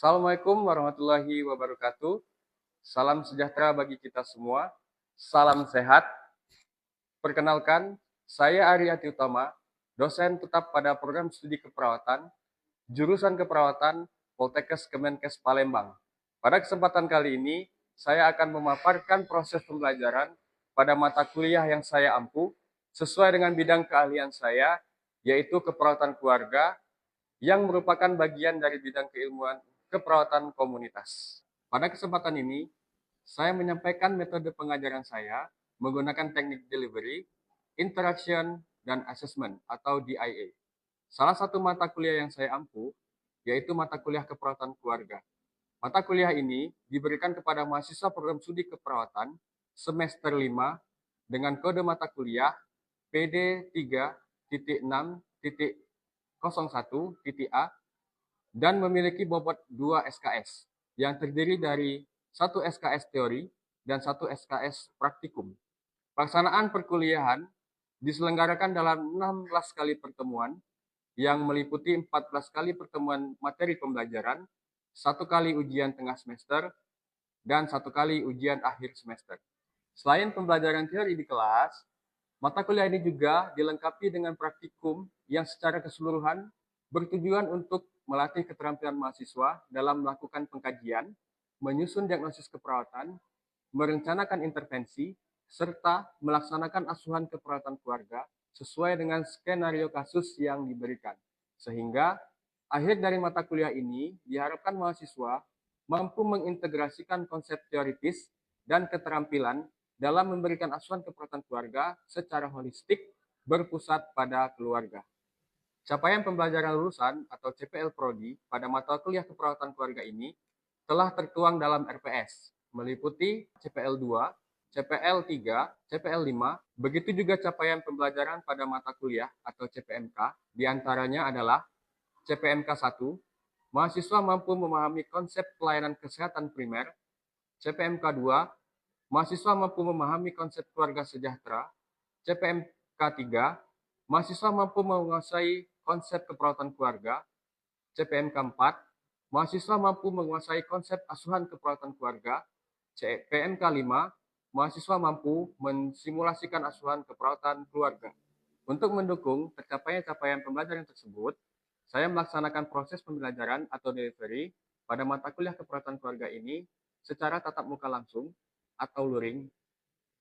Assalamualaikum warahmatullahi wabarakatuh. Salam sejahtera bagi kita semua. Salam sehat. Perkenalkan, saya Aryati Utama, dosen tetap pada program studi keperawatan, jurusan keperawatan Poltekkes Kemenkes Palembang. Pada kesempatan kali ini, saya akan memaparkan proses pembelajaran pada mata kuliah yang saya ampu sesuai dengan bidang keahlian saya, yaitu keperawatan keluarga, yang merupakan bagian dari bidang keilmuan keperawatan komunitas. Pada kesempatan ini, saya menyampaikan metode pengajaran saya menggunakan teknik delivery, interaction, dan assessment atau DIA. Salah satu mata kuliah yang saya ampu yaitu mata kuliah keperawatan keluarga. Mata kuliah ini diberikan kepada mahasiswa program studi keperawatan semester 5 dengan kode mata kuliah PD 3.6.01.A dan memiliki bobot 2 SKS yang terdiri dari 1 SKS teori dan 1 SKS praktikum. Pelaksanaan perkuliahan diselenggarakan dalam 16 kali pertemuan yang meliputi 14 kali pertemuan materi pembelajaran, 1 kali ujian tengah semester, dan 1 kali ujian akhir semester. Selain pembelajaran teori di kelas, mata kuliah ini juga dilengkapi dengan praktikum yang secara keseluruhan bertujuan untuk melatih keterampilan mahasiswa dalam melakukan pengkajian, menyusun diagnosis keperawatan, merencanakan intervensi, serta melaksanakan asuhan keperawatan keluarga sesuai dengan skenario kasus yang diberikan. Sehingga akhir dari mata kuliah ini diharapkan mahasiswa mampu mengintegrasikan konsep teoritis dan keterampilan dalam memberikan asuhan keperawatan keluarga secara holistik berpusat pada keluarga. Capaian pembelajaran lulusan atau CPL Prodi pada mata kuliah keperawatan keluarga ini telah tertuang dalam RPS, meliputi CPL 2, CPL 3, CPL 5, begitu juga capaian pembelajaran pada mata kuliah atau CPMK, diantaranya adalah CPMK 1, mahasiswa mampu memahami konsep pelayanan kesehatan primer, CPMK 2, mahasiswa mampu memahami konsep keluarga sejahtera, CPMK 3, mahasiswa mampu menguasai konsep keperawatan keluarga, CPMK 4, mahasiswa mampu menguasai konsep asuhan keperawatan keluarga, CPMK 5, mahasiswa mampu mensimulasikan asuhan keperawatan keluarga. Untuk mendukung tercapainya capaian pembelajaran tersebut, saya melaksanakan proses pembelajaran atau delivery pada mata kuliah keperawatan keluarga ini secara tatap muka langsung atau luring.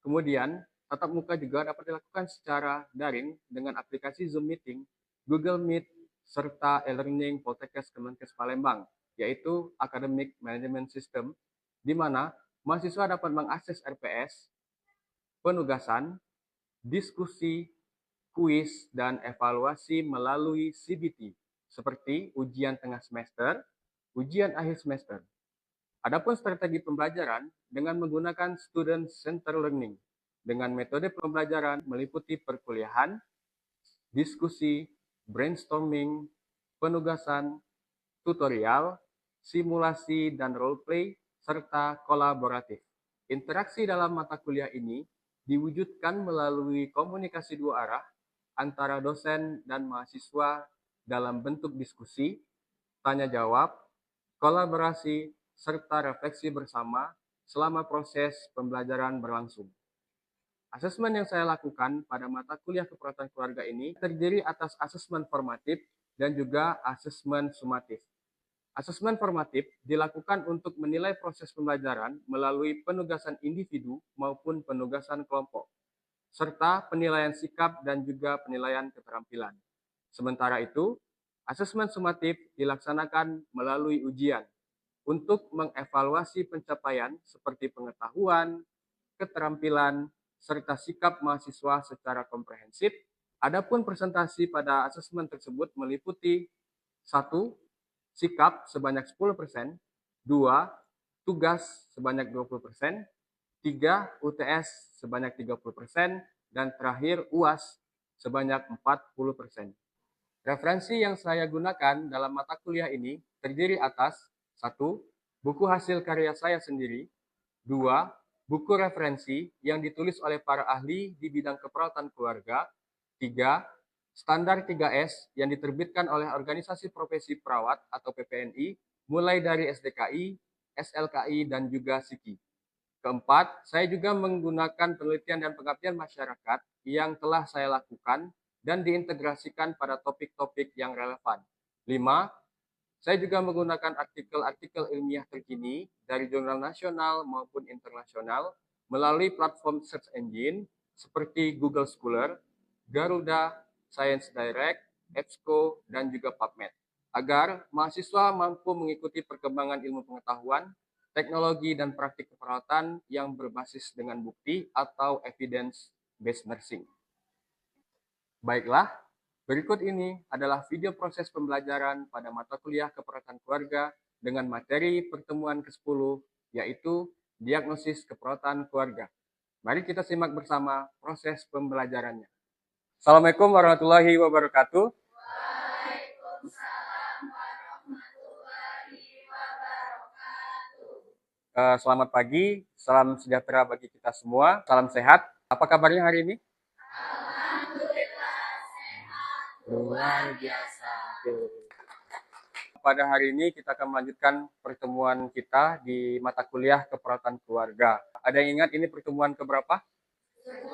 Kemudian, tatap muka juga dapat dilakukan secara daring dengan aplikasi Zoom Meeting, Google Meet, serta e-learning Poltekkes Kemenkes Palembang, yaitu Academic Management System, di mana mahasiswa dapat mengakses RPS, penugasan, diskusi, kuis, dan evaluasi melalui CBT, seperti ujian tengah semester, ujian akhir semester. Adapun strategi pembelajaran dengan menggunakan student center learning dengan metode pembelajaran meliputi perkuliahan, diskusi, brainstorming, penugasan, tutorial, simulasi dan role play serta kolaboratif. Interaksi dalam mata kuliah ini diwujudkan melalui komunikasi dua arah antara dosen dan mahasiswa dalam bentuk diskusi, tanya jawab, kolaborasi, serta refleksi bersama selama proses pembelajaran berlangsung. Asesmen yang saya lakukan pada mata kuliah keperawatan keluarga ini terdiri atas asesmen formatif dan juga asesmen sumatif. Asesmen formatif dilakukan untuk menilai proses pembelajaran melalui penugasan individu maupun penugasan kelompok, serta penilaian sikap dan juga penilaian keterampilan. Sementara itu, asesmen sumatif dilaksanakan melalui ujian untuk mengevaluasi pencapaian seperti pengetahuan, keterampilan, serta sikap mahasiswa secara komprehensif. Adapun presentasi pada asesmen tersebut meliputi 1. Sikap sebanyak 10%, 2. Tugas sebanyak 20%, 3. UTS sebanyak 30%, dan terakhir UAS sebanyak 40%. Referensi yang saya gunakan dalam mata kuliah ini terdiri atas 1. Buku hasil karya saya sendiri, 2. Buku referensi yang ditulis oleh para ahli di bidang keperawatan keluarga, 3. Standar 3S yang diterbitkan oleh Organisasi Profesi Perawat atau PPNI mulai dari SDKI, SLKI, dan juga SIKI. Keempat, saya juga menggunakan penelitian dan pengabdian masyarakat yang telah saya lakukan dan diintegrasikan pada topik-topik yang relevan. 5. Saya juga menggunakan artikel-artikel ilmiah terkini dari jurnal nasional maupun internasional melalui platform search engine seperti Google Scholar, Garuda, Science Direct, EBSCO, dan juga PubMed, agar mahasiswa mampu mengikuti perkembangan ilmu pengetahuan, teknologi, dan praktik keperawatan yang berbasis dengan bukti atau evidence-based nursing. Baiklah, berikut ini adalah video proses pembelajaran pada mata kuliah keperawatan keluarga dengan materi pertemuan ke-10, yaitu diagnosis keperawatan keluarga. Mari kita simak bersama proses pembelajarannya. Assalamualaikum warahmatullahi wabarakatuh. Waalaikumsalam warahmatullahi wabarakatuh. Selamat pagi, salam sejahtera bagi kita semua, salam sehat. Apa kabarnya hari ini? Alhamdulillah sehat. Luar biasa. Pada hari ini kita akan melanjutkan pertemuan kita di mata kuliah keperawatan keluarga. Ada yang ingat ini pertemuan keberapa? 10.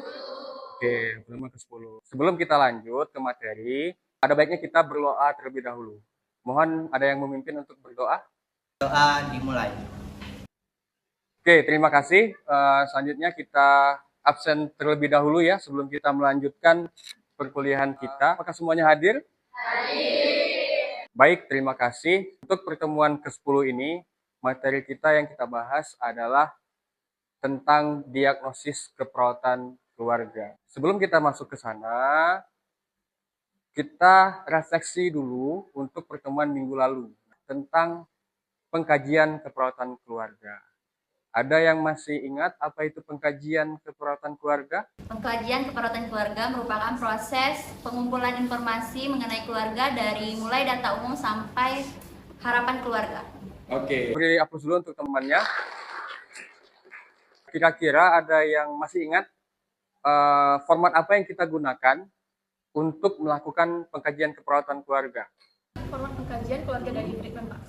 Oke, pertemuan ke-10. Sebelum kita lanjut ke materi, ada baiknya kita berdoa terlebih dahulu. Mohon ada yang memimpin untuk berdoa. Doa dimulai. Oke, terima kasih. Selanjutnya kita absen terlebih dahulu ya sebelum kita melanjutkan perkuliahan kita. Apakah semuanya hadir? Hadir. Baik, terima kasih. Untuk pertemuan ke-10 ini, materi kita yang kita bahas adalah tentang diagnosis keperawatan keluarga. Sebelum kita masuk ke sana, kita refleksi dulu untuk pertemuan minggu lalu tentang pengkajian keperawatan keluarga. Ada yang masih ingat apa itu pengkajian keperawatan keluarga? Pengkajian keperawatan keluarga merupakan proses pengumpulan informasi mengenai keluarga dari mulai data umum sampai harapan keluarga. Oke. Beri aplaus dulu untuk temannya. Kira-kira ada yang masih ingat format apa yang kita gunakan untuk melakukan pengkajian keperawatan keluarga? Format pengkajian keluarga dari treatment, Pak.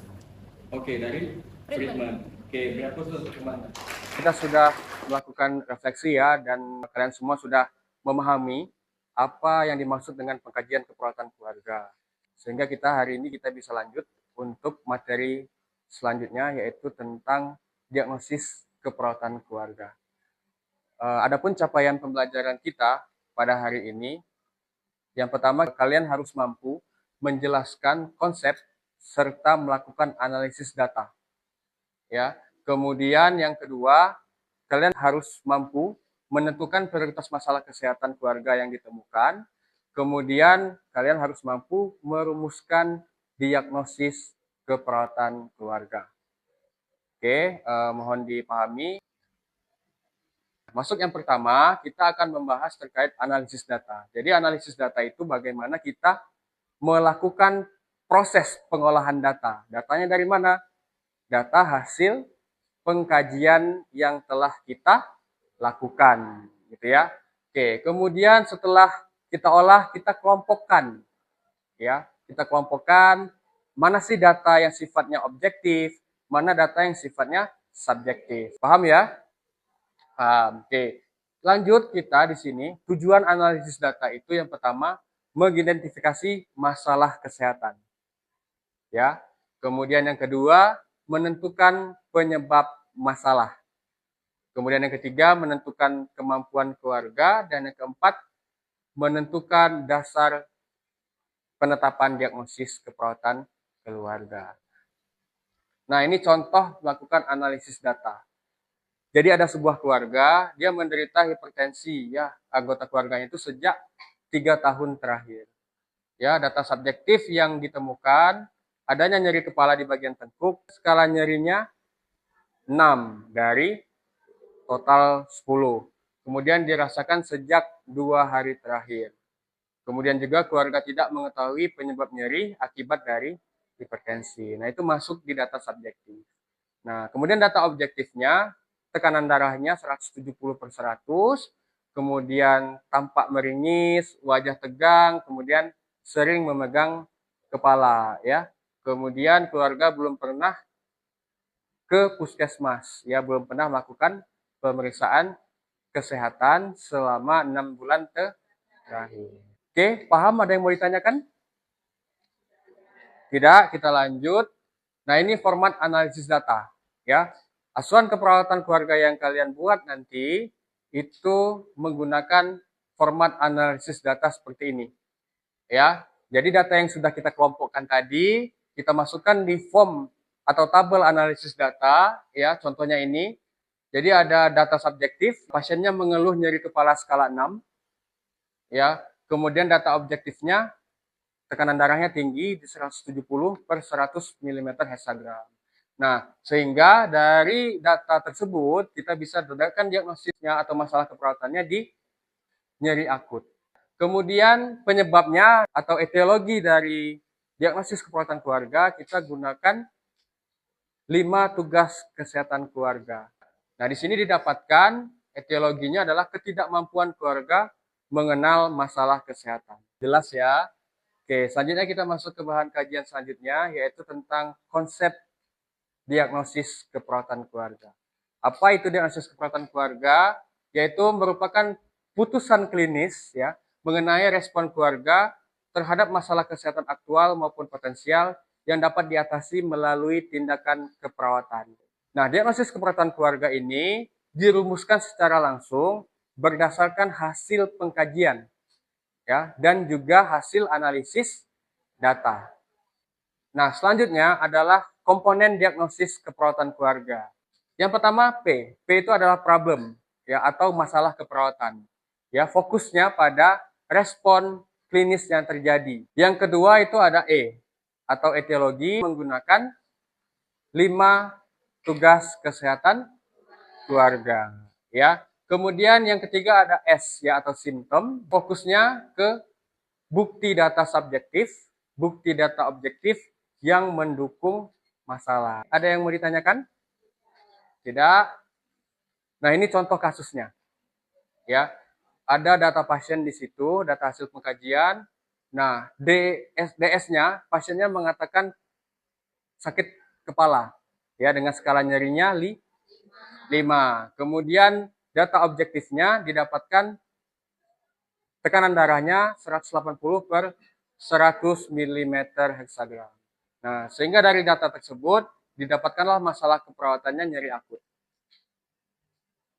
Oke, dari Treatment. Oke, berapa untuk kemana? Kita sudah melakukan refleksi ya, dan kalian semua sudah memahami apa yang dimaksud dengan pengkajian keperawatan keluarga. Sehingga kita hari ini kita bisa lanjut untuk materi selanjutnya, yaitu tentang diagnosis keperawatan keluarga. Adapun capaian pembelajaran kita pada hari ini, yang pertama kalian harus mampu menjelaskan konsep serta melakukan analisis data. Ya, kemudian yang kedua, kalian harus mampu menentukan prioritas masalah kesehatan keluarga yang ditemukan. Kemudian kalian harus mampu merumuskan diagnosis keperawatan keluarga. Oke, mohon dipahami. Masuk yang pertama, kita akan membahas terkait analisis data. Jadi analisis data itu bagaimana kita melakukan proses pengolahan data. Datanya dari mana? Data hasil pengkajian yang telah kita lakukan, gitu ya. Oke, kemudian setelah kita olah, kita kelompokkan, ya. Kita kelompokkan mana sih data yang sifatnya objektif, mana data yang sifatnya subjektif. Paham ya? Paham. Oke. Lanjut kita di sini, tujuan analisis data itu yang pertama mengidentifikasi masalah kesehatan. Ya. Kemudian yang kedua, menentukan penyebab masalah. Kemudian yang ketiga, menentukan kemampuan keluarga. Dan yang keempat, menentukan dasar penetapan diagnosis keperawatan keluarga. Nah, ini contoh melakukan analisis data. Jadi ada sebuah keluarga, dia menderita hipertensi, ya, anggota keluarganya itu sejak 3 tahun terakhir. Ya, data subjektif yang ditemukan, adanya nyeri kepala di bagian tengkuk, skala nyerinya 6 dari total 10. Kemudian dirasakan sejak 2 hari terakhir. Kemudian juga keluarga tidak mengetahui penyebab nyeri akibat dari hipertensi. Nah, itu masuk di data subjektif. Nah, kemudian data objektifnya, tekanan darahnya 170/100, kemudian tampak meringis, wajah tegang, kemudian sering memegang kepala, ya. kemudian keluarga belum pernah ke puskesmas, ya belum pernah melakukan pemeriksaan kesehatan selama 6 bulan terakhir. Oke, paham? Ada yang mau ditanyakan? Tidak, kita lanjut. Nah, ini format analisis data, ya. Asuhan keperawatan keluarga yang kalian buat nanti itu menggunakan format analisis data seperti ini, ya. Jadi data yang sudah kita kelompokkan tadi kita masukkan di form atau tabel analisis data, ya. Contohnya ini. Jadi ada data subjektif, pasiennya mengeluh nyeri kepala skala 6, ya. Kemudian data objektifnya tekanan darahnya tinggi di 170 per 100 mm hexagram. Nah, sehingga dari data tersebut kita bisa bedakan diagnosisnya atau masalah keperawatannya di nyeri akut. Kemudian penyebabnya atau etiologi dari diagnosis keperawatan keluarga kita gunakan 5 tugas kesehatan keluarga. Nah, di sini didapatkan etiologinya adalah ketidakmampuan keluarga mengenal masalah kesehatan. Jelas ya? Oke, selanjutnya kita masuk ke bahan kajian selanjutnya, yaitu tentang konsep diagnosis keperawatan keluarga. Apa itu diagnosis keperawatan keluarga? Yaitu merupakan putusan klinis ya mengenai respon keluarga terhadap masalah kesehatan aktual maupun potensial yang dapat diatasi melalui tindakan keperawatan. Nah, diagnosis keperawatan keluarga ini dirumuskan secara langsung berdasarkan hasil pengkajian, ya, dan juga hasil analisis data. Nah, selanjutnya adalah komponen diagnosis keperawatan keluarga. Yang pertama P. P itu adalah problem, ya, atau masalah keperawatan. Ya, fokusnya pada respon klinis yang terjadi. Yang kedua itu ada E, atau etiologi, menggunakan 5 tugas kesehatan keluarga, ya. Kemudian yang ketiga ada S, ya, atau simptom, fokusnya ke bukti data subjektif, bukti data objektif yang mendukung masalah. Ada yang mau ditanyakan? Tidak? Nah, ini contoh kasusnya, ya. Ada data pasien di situ, data hasil pengkajian. Nah, DS-nya pasiennya mengatakan sakit kepala, ya, dengan skala nyerinya 5. Kemudian data objektifnya didapatkan tekanan darahnya 180 per 100 mm hexagram. Nah, sehingga dari data tersebut didapatkanlah masalah keperawatannya nyeri akut.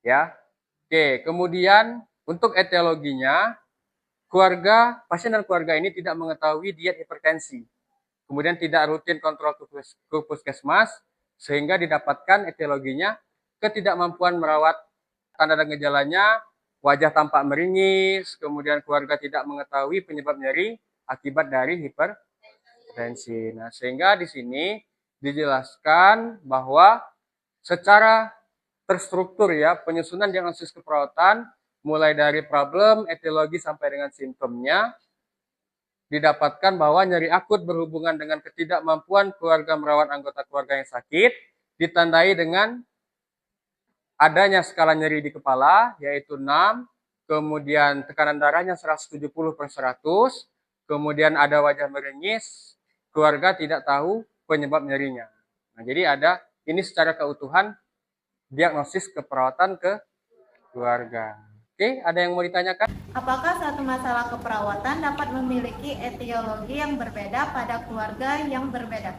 Ya. Oke, kemudian untuk etiologinya, pasien dan keluarga ini tidak mengetahui diet hipertensi. Kemudian tidak rutin kontrol ke puskesmas, sehingga didapatkan etiologinya ketidakmampuan merawat. Tanda dan gejalanya, wajah tampak meringis, kemudian keluarga tidak mengetahui penyebab nyeri akibat dari hipertensi. Nah, sehingga di sini dijelaskan bahwa secara terstruktur, ya, penyusunan diagnosis keperawatan mulai dari problem, etiologi sampai dengan simptomnya didapatkan bahwa nyeri akut berhubungan dengan ketidakmampuan keluarga merawat anggota keluarga yang sakit, ditandai dengan adanya skala nyeri di kepala, yaitu 6, kemudian tekanan darahnya 170 per 100, kemudian ada wajah meringis, keluarga tidak tahu penyebab nyerinya. Nah, jadi ini secara keutuhan diagnosis keperawatan ke keluarga. Oke, ada yang mau ditanyakan? Apakah satu masalah keperawatan dapat memiliki etiologi yang berbeda pada keluarga yang berbeda?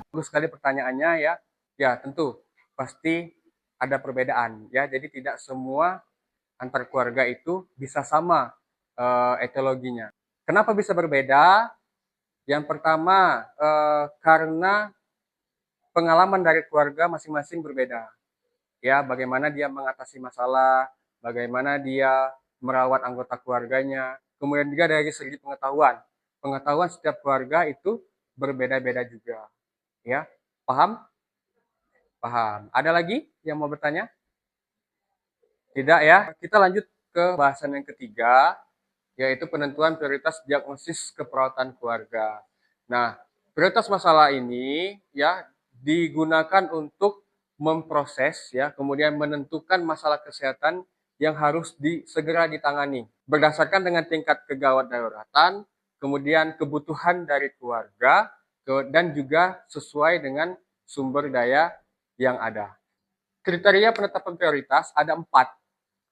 Bagus sekali pertanyaannya, ya. Ya, tentu pasti ada perbedaan, ya. Jadi tidak semua antar keluarga itu bisa sama etiologinya. Kenapa bisa berbeda? Yang pertama karena pengalaman dari keluarga masing-masing berbeda. Ya, bagaimana dia mengatasi masalah, bagaimana dia merawat anggota keluarganya. Kemudian juga dari segi pengetahuan. Pengetahuan setiap keluarga itu berbeda-beda juga. Ya, paham? Paham. Ada lagi yang mau bertanya? Tidak, ya. Kita lanjut ke bahasan yang ketiga, yaitu penentuan prioritas diagnosis keperawatan keluarga. Nah, prioritas masalah ini, ya, digunakan untuk memproses, ya, kemudian menentukan masalah kesehatan yang harus segera ditangani berdasarkan dengan tingkat kegawat daruratan, kemudian kebutuhan dari keluarga, dan juga sesuai dengan sumber daya yang ada. Kriteria penetapan prioritas ada 4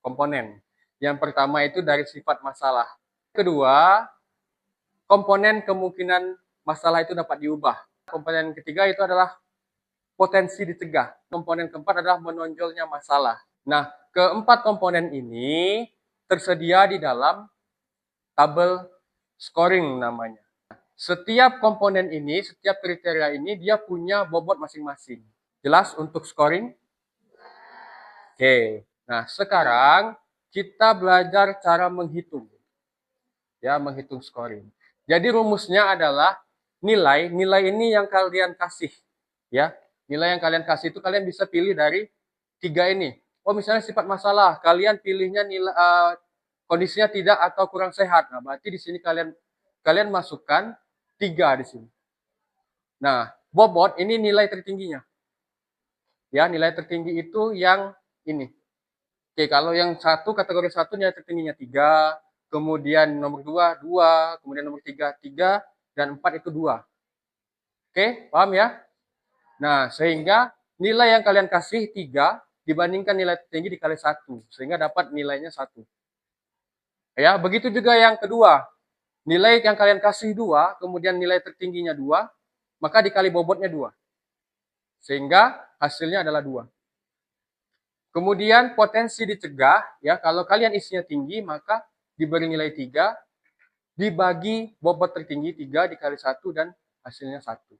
komponen. Yang pertama itu dari sifat masalah. Kedua, komponen kemungkinan masalah itu dapat diubah. Komponen ketiga itu adalah potensi dicegah. Komponen keempat adalah menonjolnya masalah. Nah, keempat komponen ini tersedia di dalam tabel scoring namanya. Setiap komponen ini, setiap kriteria ini, dia punya bobot masing-masing. Jelas untuk scoring? Oke. Nah, sekarang kita belajar cara menghitung. Ya, menghitung scoring. Jadi rumusnya adalah nilai ini yang kalian kasih. Ya, nilai yang kalian kasih itu kalian bisa pilih dari 3 ini. Oh, misalnya sifat masalah, kalian pilihnya nilai kondisinya tidak atau kurang sehat. Nah, berarti di sini kalian masukkan 3 di sini. Nah, bobot ini nilai tertingginya. Ya, nilai tertinggi itu yang ini. Oke, kalau yang kategori 1 nilai tertingginya 3, kemudian nomor 2, 2, kemudian nomor 3, 3, dan 4 itu 2. Oke, paham ya? Nah, sehingga nilai yang kalian kasih 3 dibandingkan nilai tertinggi dikali 1, sehingga dapat nilainya 1. Ya, begitu juga yang kedua. Nilai yang kalian kasih 2, kemudian nilai tertingginya 2, maka dikali bobotnya 2. Sehingga hasilnya adalah 2. Kemudian potensi dicegah, ya kalau kalian isinya tinggi, maka diberi nilai 3, dibagi bobot tertinggi 3 dikali 1, dan hasilnya 1.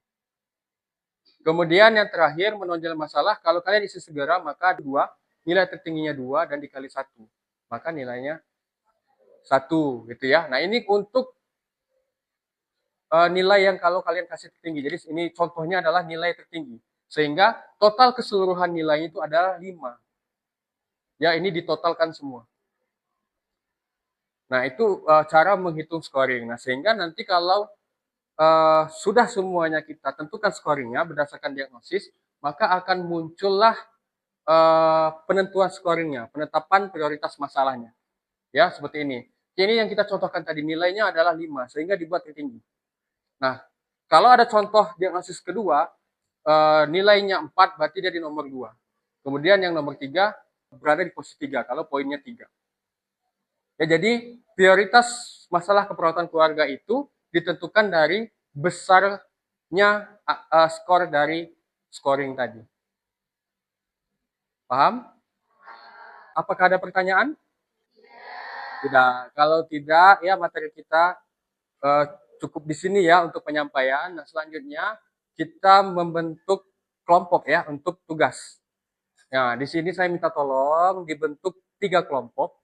Kemudian yang terakhir, menonjol masalah, kalau kalian isi segera, maka 2, nilai tertingginya 2, dan dikali 1. Maka nilainya 1, gitu ya. Nah, ini untuk nilai yang kalau kalian kasih tertinggi. Jadi ini contohnya adalah nilai tertinggi. Sehingga total keseluruhan nilainya itu adalah 5. Ya, ini ditotalkan semua. Nah, itu cara menghitung scoring. Nah, sehingga nanti kalau sudah semuanya kita tentukan scoringnya berdasarkan diagnosis, maka akan muncullah penentuan scoringnya, penetapan prioritas masalahnya. Ya, seperti ini. Ini yang kita contohkan tadi, nilainya adalah 5, sehingga dibuat tertinggi. Nah, kalau ada contoh diagnosis kedua, nilainya 4, berarti dia di nomor 2. Kemudian yang nomor 3 berada di posisi 3, kalau poinnya 3. Ya, jadi prioritas masalah keperawatan keluarga itu ditentukan dari besarnya skor dari scoring tadi. Paham? Apakah ada pertanyaan? Tidak. Kalau tidak, ya materi kita cukup di sini ya untuk penyampaian. Nah, selanjutnya kita membentuk kelompok ya untuk tugas. Nah, di sini saya minta tolong dibentuk 3 kelompok.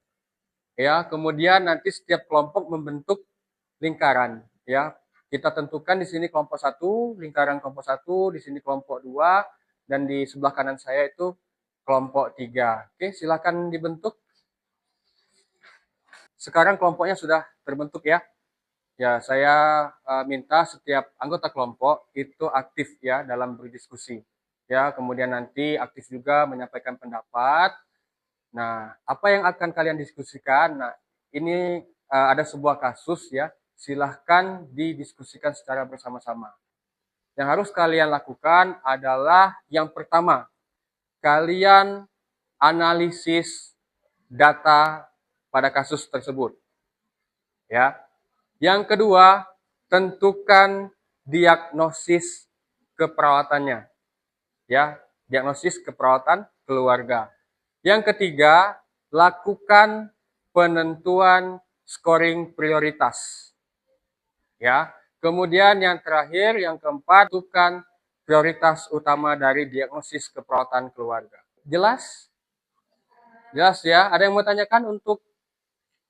Ya, kemudian nanti setiap kelompok membentuk lingkaran ya. Kita tentukan di sini kelompok 1, lingkaran kelompok 1, di sini kelompok 2, dan di sebelah kanan saya itu kelompok 3. Oke, silakan dibentuk. Sekarang kelompoknya sudah terbentuk ya. Ya, saya minta setiap anggota kelompok itu aktif ya dalam berdiskusi. Ya, kemudian nanti aktif juga menyampaikan pendapat. Nah, apa yang akan kalian diskusikan? Nah, ini ada sebuah kasus ya. Silahkan didiskusikan secara bersama-sama. Yang harus kalian lakukan adalah yang pertama, kalian analisis data pada kasus tersebut. Ya. Yang kedua, tentukan diagnosis keperawatannya. Ya, diagnosis keperawatan keluarga. Yang ketiga, lakukan penentuan scoring prioritas. Ya. Kemudian yang terakhir, yang keempat, tentukan prioritas utama dari diagnosis keperawatan keluarga. Jelas? Jelas ya? Ada yang mau tanyakan untuk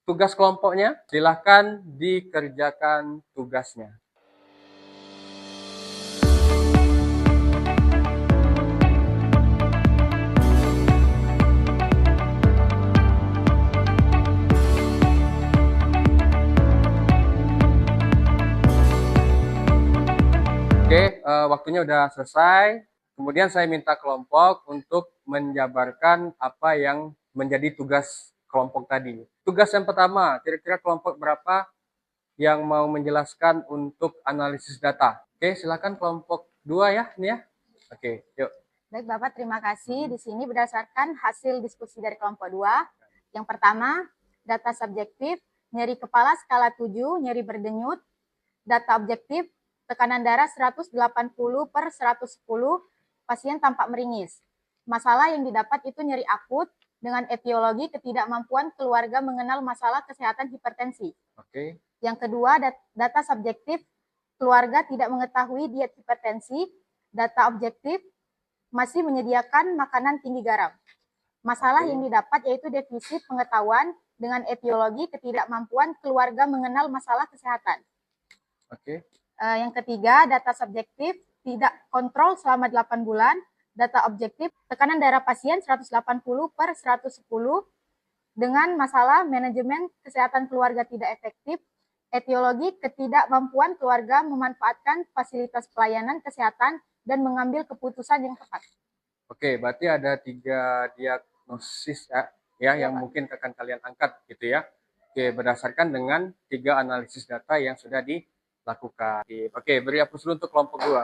tugas kelompoknya? Silahkan dikerjakan tugasnya. Oke, waktunya udah selesai. Kemudian saya minta kelompok untuk menjabarkan apa yang menjadi tugas kelompok tadi. Tugas yang pertama, kira-kira kelompok berapa yang mau menjelaskan untuk analisis data? Oke, silakan kelompok 2 ya, ini ya. Oke, yuk. Baik Bapak, terima kasih. Di sini berdasarkan hasil diskusi dari kelompok 2. Yang pertama, data subjektif, nyeri kepala skala 7, nyeri berdenyut. Data objektif, tekanan darah 180/110, pasien tampak meringis. Masalah yang didapat itu nyeri akut dengan etiologi ketidakmampuan keluarga mengenal masalah kesehatan hipertensi. Oke. Yang kedua, data subjektif, keluarga tidak mengetahui diet hipertensi. Data objektif, masih menyediakan makanan tinggi garam. Masalah yang didapat yaitu defisit pengetahuan dengan etiologi ketidakmampuan keluarga mengenal masalah kesehatan. Oke. Yang ketiga, data subjektif, tidak kontrol selama 8 bulan. Data objektif, tekanan darah pasien 180/110 dengan masalah manajemen kesehatan keluarga tidak efektif. Etiologi ketidakmampuan keluarga memanfaatkan fasilitas pelayanan kesehatan dan mengambil keputusan yang tepat. Oke, berarti ada 3 diagnosis ya yang mungkin akan kalian angkat gitu ya. Oke, berdasarkan dengan 3 analisis data yang sudah dilakukan. Oke, beri aplaus dulu untuk kelompok 2.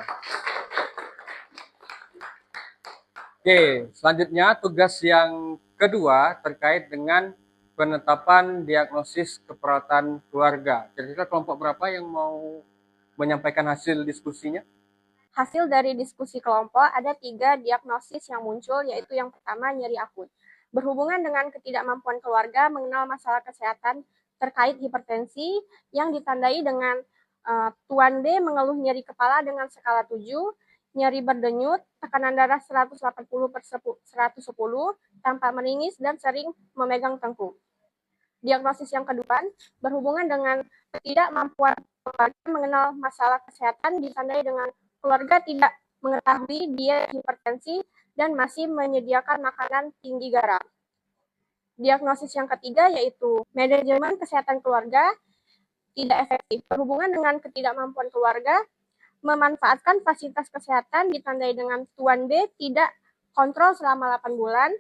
Oke, selanjutnya tugas yang kedua terkait dengan penetapan diagnosis keperawatan keluarga. Kira-kira kelompok berapa yang mau menyampaikan hasil diskusinya? Hasil dari diskusi kelompok ada 3 diagnosis yang muncul, yaitu yang pertama nyeri akut. Berhubungan dengan ketidakmampuan keluarga mengenal masalah kesehatan terkait hipertensi yang ditandai dengan Tuan B mengeluh nyeri kepala dengan skala 7, nyeri berdenyut, tekanan darah 180/110, tampak meringis dan sering memegang tengkuk. Diagnosis yang kedua berhubungan dengan ketidakmampuan keluarga mengenal masalah kesehatan ditandai dengan keluarga tidak mengetahui diet hipertensi dan masih menyediakan makanan tinggi garam. Diagnosis yang ketiga yaitu manajemen kesehatan keluarga tidak efektif. Berhubungan dengan ketidakmampuan keluarga memanfaatkan fasilitas kesehatan ditandai dengan Tuan B tidak kontrol selama 8 bulan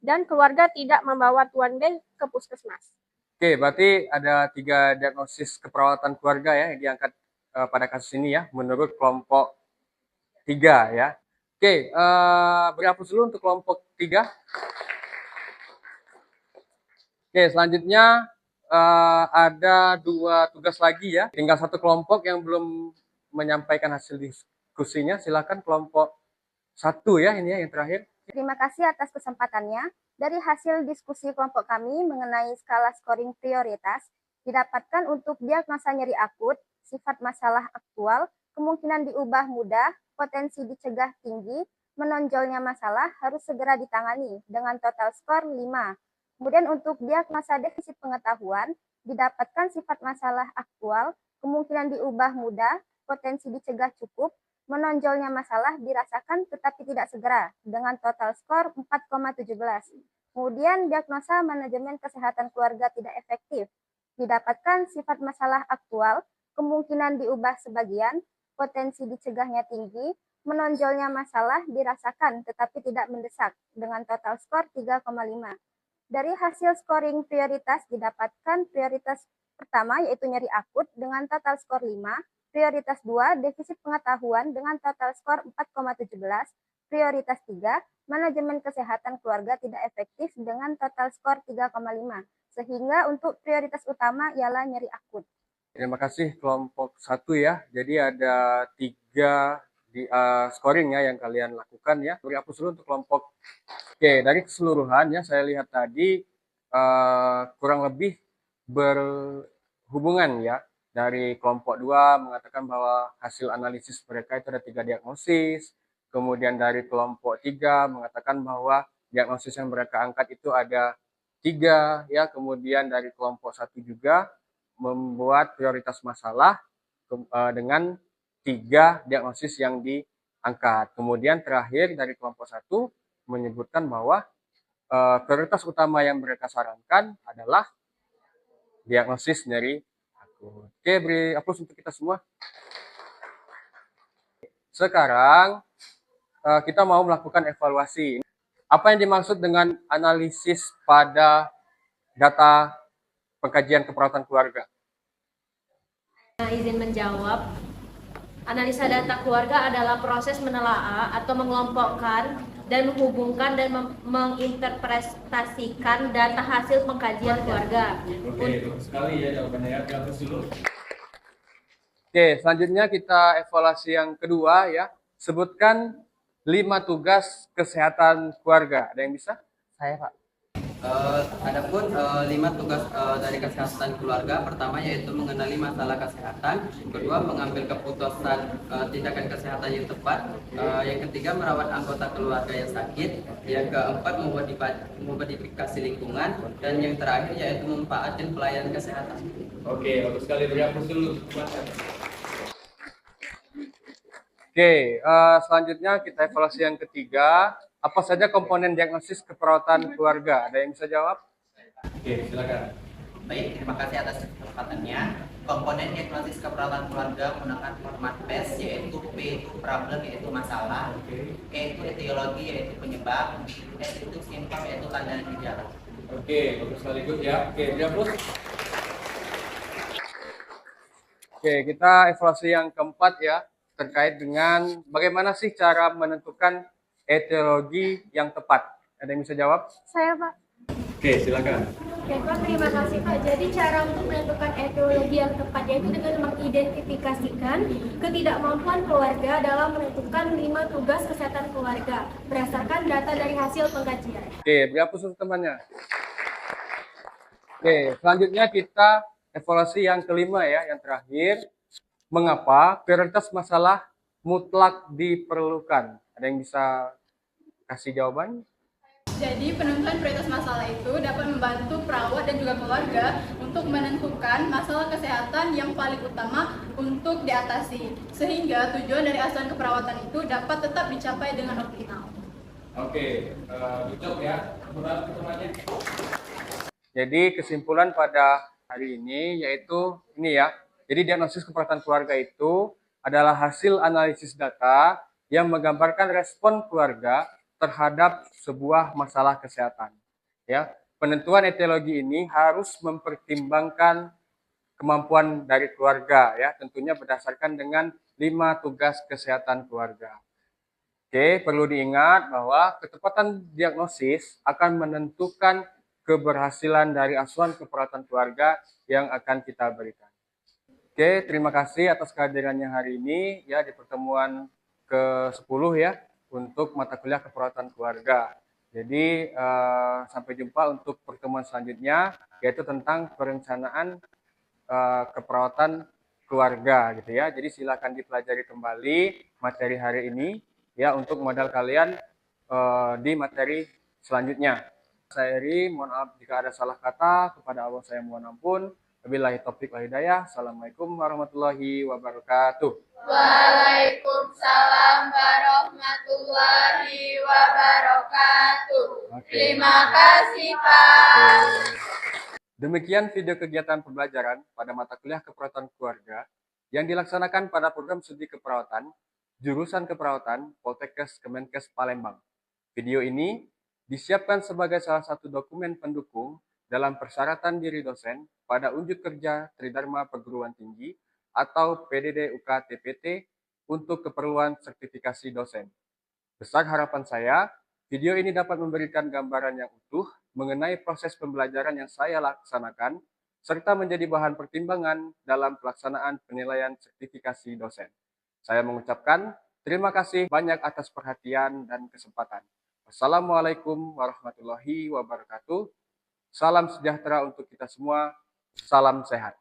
dan keluarga tidak membawa Tuan B ke puskesmas. Oke, berarti ada 3 diagnosis keperawatan keluarga ya yang diangkat pada kasus ini ya, menurut kelompok 3 ya. Oke, beri aplaus dulu untuk kelompok 3. Oke, selanjutnya ada 2 tugas lagi ya. Tinggal 1 kelompok yang belum menyampaikan hasil diskusinya. Silakan kelompok 1 ya, ini ya yang terakhir. Terima kasih atas kesempatannya. Dari hasil diskusi kelompok kami mengenai skala scoring prioritas, didapatkan untuk diagnosa nyeri akut, sifat masalah aktual, kemungkinan diubah mudah, potensi dicegah tinggi, menonjolnya masalah harus segera ditangani dengan total skor 5. Kemudian untuk diagnosa defisit pengetahuan, didapatkan sifat masalah aktual, kemungkinan diubah mudah, potensi dicegah cukup, menonjolnya masalah dirasakan tetapi tidak segera dengan total skor 4,17. Kemudian diagnosa manajemen kesehatan keluarga tidak efektif. Didapatkan sifat masalah aktual, kemungkinan diubah sebagian, potensi dicegahnya tinggi, menonjolnya masalah dirasakan tetapi tidak mendesak dengan total skor 3,5. Dari hasil scoring prioritas didapatkan prioritas pertama yaitu nyeri akut dengan total skor 5, prioritas 2 defisit pengetahuan dengan total skor 4,17, prioritas 3 manajemen kesehatan keluarga tidak efektif dengan total skor 3,5. Sehingga untuk prioritas utama ialah nyeri akut. Terima kasih kelompok 1 ya. Jadi ada 3 scoring ya yang kalian lakukan ya. Beri aplaus dulu untuk kelompok. Oke, dari keseluruhan ya saya lihat tadi kurang lebih berhubungan ya. Dari kelompok 2 mengatakan bahwa hasil analisis mereka itu ada 3 diagnosis. Kemudian dari kelompok 3 mengatakan bahwa diagnosis yang mereka angkat itu ada 3 ya. Kemudian dari kelompok 1 juga membuat prioritas masalah dengan 3 diagnosis yang diangkat. Kemudian terakhir dari kelompok 1 menyebutkan bahwa prioritas utama yang mereka sarankan adalah diagnosis nyeri akut. Oke, beri aplaus untuk kita semua. Sekarang kita mau melakukan evaluasi. Apa yang dimaksud dengan analisis pada data pengkajian keperawatan keluarga? Izin menjawab. Analisa data keluarga adalah proses menelaah atau mengelompokkan dan menghubungkan dan menginterpretasikan data hasil pengkajian keluarga. Oke, bagus sekali ya jawabannya ya. Bagus dulu. Oke, selanjutnya kita evaluasi yang kedua ya. Sebutkan 5 tugas kesehatan keluarga. Ada yang bisa? Saya Pak. Adapun 5 tugas dari kesehatan keluarga, pertama yaitu mengenali masalah kesehatan, kedua mengambil keputusan tindakan kesehatan yang tepat, yang ketiga merawat anggota keluarga yang sakit, yang keempat memodifikasi lingkungan, dan yang terakhir yaitu memanfaatkan pelayanan kesehatan. Oke, bagus sekali. Berhapus dulu. Oke, selanjutnya kita evaluasi yang ketiga. Apa saja komponen diagnosis keperawatan keluarga? Ada yang bisa jawab? Oke, silakan. Baik, terima kasih atas kesempatannya. Komponen diagnosis keperawatan keluarga menggunakan format PES, yaitu P itu problem, yaitu masalah, E itu etiologi, yaitu penyebab, S itu simptom, yaitu tanda dan gejala. Oke, bagus sekali Gus ya. Oke, dihapus. Oke, kita evaluasi yang keempat ya, terkait dengan bagaimana sih cara menentukan etiologi yang tepat. Ada yang bisa jawab? Saya, Pak. Oke, silakan. Oke, Pak, terima kasih Pak. Jadi cara untuk menentukan etiologi yang tepat yaitu dengan mengidentifikasikan ketidakmampuan keluarga dalam menentukan 5 tugas kesehatan keluarga berdasarkan data dari hasil pengkajian. Oke, berhapus untuk temannya. Oke, selanjutnya kita evaluasi yang kelima ya, yang terakhir. Mengapa prioritas masalah mutlak diperlukan? Ada yang bisa kasih jawaban? Jadi penentuan prioritas masalah itu dapat membantu perawat dan juga keluarga untuk menentukan masalah kesehatan yang paling utama untuk diatasi, sehingga tujuan dari asuhan keperawatan itu dapat tetap dicapai dengan optimal. Oke, cukup ya. Jadi kesimpulan pada hari ini yaitu ini ya. Jadi diagnosis keperawatan keluarga itu adalah hasil analisis data yang menggambarkan respon keluarga terhadap sebuah masalah kesehatan. Ya, penentuan etiologi ini harus mempertimbangkan kemampuan dari keluarga ya, tentunya berdasarkan dengan 5 tugas kesehatan keluarga. Oke, perlu diingat bahwa ketepatan diagnosis akan menentukan keberhasilan dari asuhan keperawatan keluarga yang akan kita berikan. Oke, terima kasih atas kehadirannya hari ini ya di pertemuan ke-10 ya untuk mata kuliah keperawatan keluarga. Jadi sampai jumpa untuk pertemuan selanjutnya yaitu tentang perencanaan keperawatan keluarga gitu ya. Jadi silakan dipelajari kembali materi hari ini ya untuk modal kalian di materi selanjutnya. Saya Eri, mohon maaf jika ada salah kata, kepada Allah saya mohon ampun. Wabillahi taufiq wal hidayah. Assalamualaikum warahmatullahi wabarakatuh. Waalaikumsalam warahmatullahi wabarakatuh. Terima kasih, Pak. Demikian video kegiatan pembelajaran pada mata kuliah keperawatan keluarga yang dilaksanakan pada program studi keperawatan jurusan keperawatan Poltekkes Kemenkes Palembang. Video ini disiapkan sebagai salah satu dokumen pendukung dalam persyaratan diri dosen pada unjuk kerja Tridharma Perguruan Tinggi atau PDD UK TPT untuk keperluan sertifikasi dosen. Besar harapan saya, video ini dapat memberikan gambaran yang utuh mengenai proses pembelajaran yang saya laksanakan, serta menjadi bahan pertimbangan dalam pelaksanaan penilaian sertifikasi dosen. Saya mengucapkan terima kasih banyak atas perhatian dan kesempatan. Wassalamualaikum warahmatullahi wabarakatuh. Salam sejahtera untuk kita semua. Salam sehat.